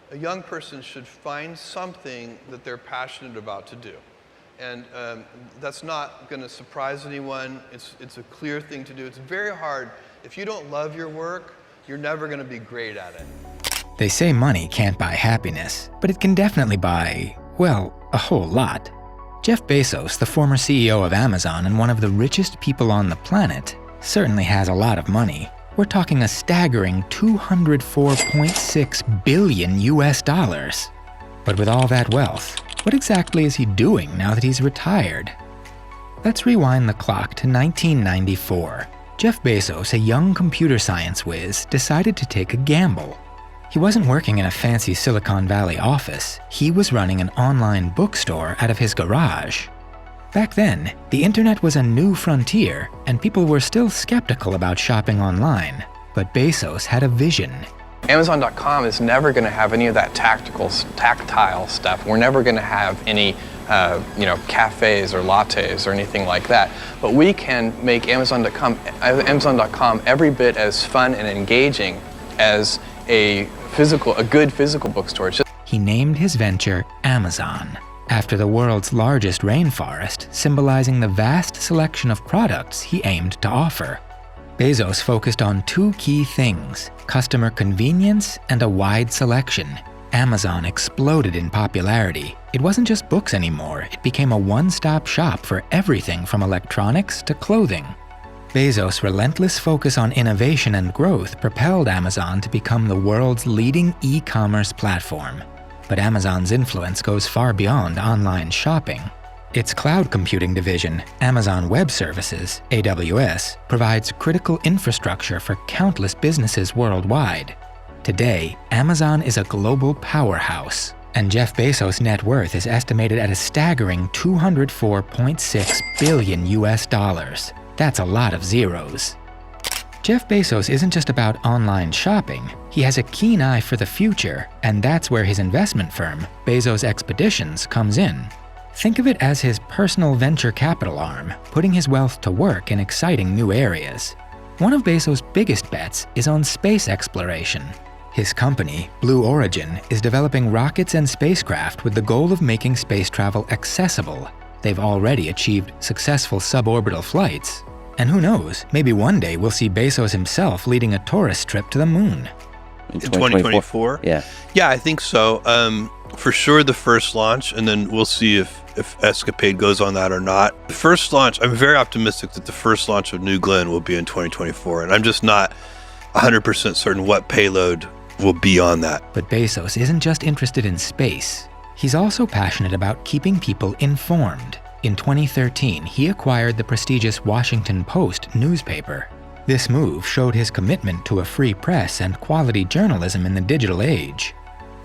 a young person should find something that they're passionate about to do. And that's not going to surprise anyone. It's a clear thing to do. It's very hard. If you don't love your work, you're never going to be great at it. They say money can't buy happiness, but it can definitely buy, well, a whole lot. Jeff Bezos, the former CEO of Amazon and one of the richest people on the planet, certainly has a lot of money. We're talking a staggering $204.6 billion US. But with all that wealth, what exactly is he doing now that he's retired? Let's rewind the clock to 1994. Jeff Bezos, a young computer science whiz, decided to take a gamble. He wasn't working in a fancy Silicon Valley office. He was running an online bookstore out of his garage. Back then, the internet was a new frontier, and people were still skeptical about shopping online. But Bezos had a vision. Amazon.com is never going to have any of that tactile stuff. We're never going to have any cafes or lattes or anything like that. But we can make Amazon.com every bit as fun and engaging as a good physical bookstore. He named his venture Amazon, after the world's largest rainforest, symbolizing the vast selection of products he aimed to offer. Bezos focused on two key things: customer convenience and a wide selection. Amazon exploded in popularity. It wasn't just books anymore, it became a one-stop shop for everything from electronics to clothing. Bezos' relentless focus on innovation and growth propelled Amazon to become the world's leading e-commerce platform. But Amazon's influence goes far beyond online shopping. Its cloud computing division, Amazon Web Services, AWS, provides critical infrastructure for countless businesses worldwide. Today, Amazon is a global powerhouse, and Jeff Bezos' net worth is estimated at a staggering $204.6 billion US. That's a lot of zeros. Jeff Bezos isn't just about online shopping. He has a keen eye for the future, and that's where his investment firm, Bezos Expeditions, comes in. Think of it as his personal venture capital arm, putting his wealth to work in exciting new areas. One of Bezos' biggest bets is on space exploration. His company, Blue Origin, is developing rockets and spacecraft with the goal of making space travel accessible. They've already achieved successful suborbital flights. And who knows, maybe one day we'll see Bezos himself leading a tourist trip to the moon. In 2024? Yeah. Yeah, I think so. For sure the first launch, and then we'll see if Escapade goes on that or not. The first launch, I'm very optimistic that the first launch of New Glenn will be in 2024, and I'm just not 100% certain what payload will be on that. But Bezos isn't just interested in space. He's also passionate about keeping people informed. In 2013, he acquired the prestigious Washington Post newspaper. This move showed his commitment to a free press and quality journalism in the digital age.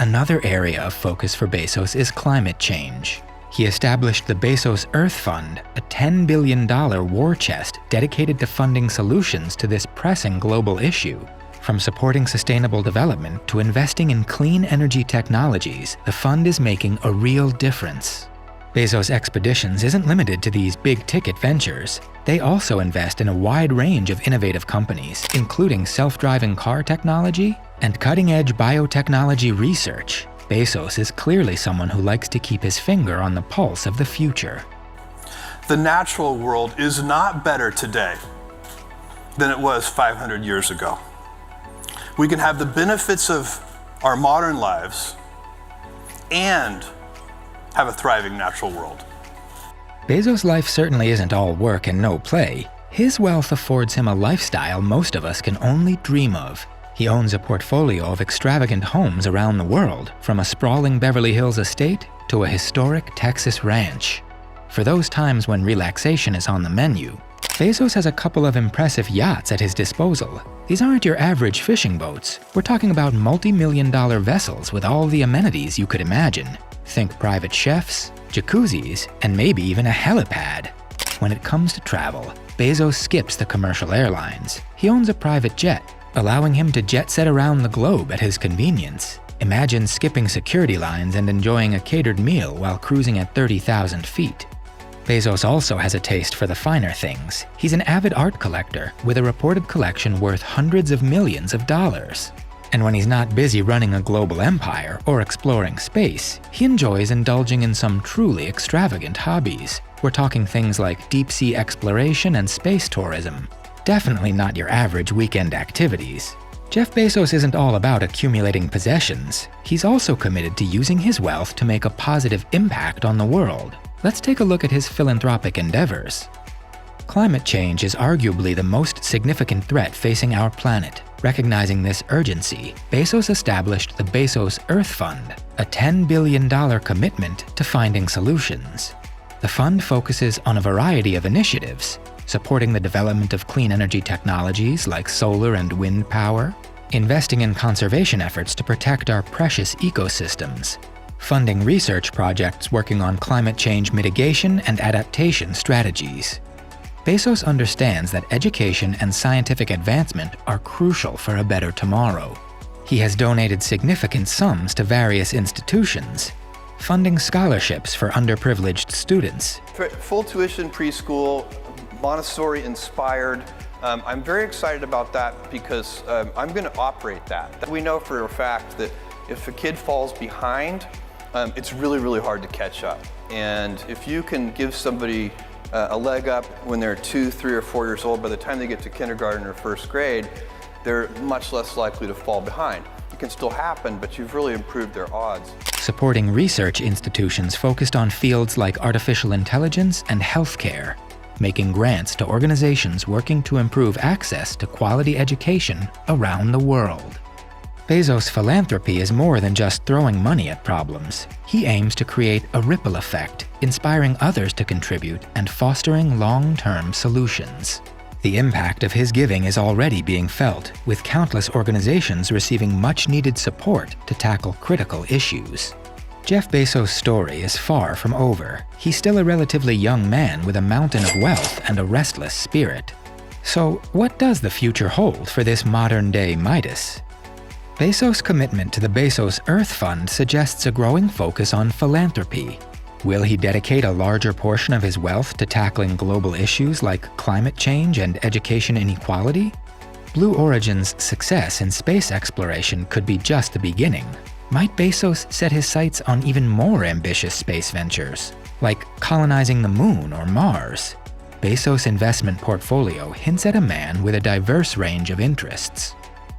Another area of focus for Bezos is climate change. He established the Bezos Earth Fund, a $10 billion war chest dedicated to funding solutions to this pressing global issue. From supporting sustainable development to investing in clean energy technologies, the fund is making a real difference. Bezos Expeditions isn't limited to these big-ticket ventures. They also invest in a wide range of innovative companies, including self-driving car technology and cutting-edge biotechnology research. Bezos is clearly someone who likes to keep his finger on the pulse of the future. The natural world is not better today than it was 500 years ago. We can have the benefits of our modern lives and have a thriving natural world. Bezos' life certainly isn't all work and no play. His wealth affords him a lifestyle most of us can only dream of. He owns a portfolio of extravagant homes around the world, from a sprawling Beverly Hills estate to a historic Texas ranch. For those times when relaxation is on the menu, Bezos has a couple of impressive yachts at his disposal. These aren't your average fishing boats. We're talking about multi-million-dollar vessels with all the amenities you could imagine. Think private chefs, jacuzzis, and maybe even a helipad. When it comes to travel, Bezos skips the commercial airlines. He owns a private jet, allowing him to jet set around the globe at his convenience. Imagine skipping security lines and enjoying a catered meal while cruising at 30,000 feet. Bezos also has a taste for the finer things. He's an avid art collector with a reported collection worth hundreds of millions of dollars. And when he's not busy running a global empire or exploring space, he enjoys indulging in some truly extravagant hobbies. We're talking things like deep-sea exploration and space tourism. Definitely not your average weekend activities. Jeff Bezos isn't all about accumulating possessions. He's also committed to using his wealth to make a positive impact on the world. Let's take a look at his philanthropic endeavors. Climate change is arguably the most significant threat facing our planet. Recognizing this urgency, Bezos established the Bezos Earth Fund, a $10 billion commitment to finding solutions. The fund focuses on a variety of initiatives, supporting the development of clean energy technologies like solar and wind power, investing in conservation efforts to protect our precious ecosystems, funding research projects working on climate change mitigation and adaptation strategies. Bezos understands that education and scientific advancement are crucial for a better tomorrow. He has donated significant sums to various institutions, funding scholarships for underprivileged students. Full tuition preschool, Montessori inspired. I'm very excited about that because I'm going to operate that. We know for a fact that if a kid falls behind, it's really, really hard to catch up. And if you can give somebody a leg up when they're 2, 3, or 4 years old, by the time they get to kindergarten or first grade, they're much less likely to fall behind. It can still happen, but you've really improved their odds. Supporting research institutions focused on fields like artificial intelligence and healthcare, making grants to organizations working to improve access to quality education around the world. Bezos' philanthropy is more than just throwing money at problems. He aims to create a ripple effect, inspiring others to contribute and fostering long-term solutions. The impact of his giving is already being felt, with countless organizations receiving much-needed support to tackle critical issues. Jeff Bezos' story is far from over. He's still a relatively young man with a mountain of wealth and a restless spirit. So, what does the future hold for this modern-day Midas? Bezos' commitment to the Bezos Earth Fund suggests a growing focus on philanthropy. Will he dedicate a larger portion of his wealth to tackling global issues like climate change and education inequality? Blue Origin's success in space exploration could be just the beginning. Might Bezos set his sights on even more ambitious space ventures, like colonizing the Moon or Mars? Bezos' investment portfolio hints at a man with a diverse range of interests.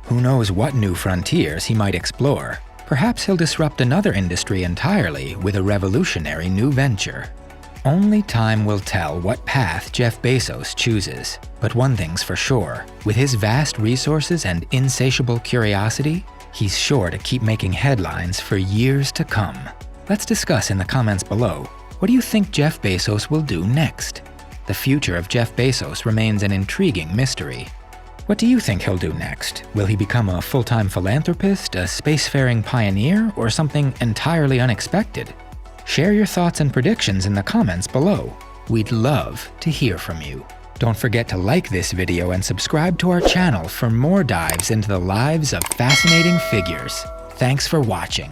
Who knows what new frontiers he might explore? Perhaps he'll disrupt another industry entirely with a revolutionary new venture. Only time will tell what path Jeff Bezos chooses. But one thing's for sure, with his vast resources and insatiable curiosity, he's sure to keep making headlines for years to come. Let's discuss in the comments below, what do you think Jeff Bezos will do next? The future of Jeff Bezos remains an intriguing mystery. What do you think he'll do next? Will he become a full-time philanthropist, a spacefaring pioneer, or something entirely unexpected? Share your thoughts and predictions in the comments below. We'd love to hear from you. Don't forget to like this video and subscribe to our channel for more dives into the lives of fascinating figures. Thanks for watching.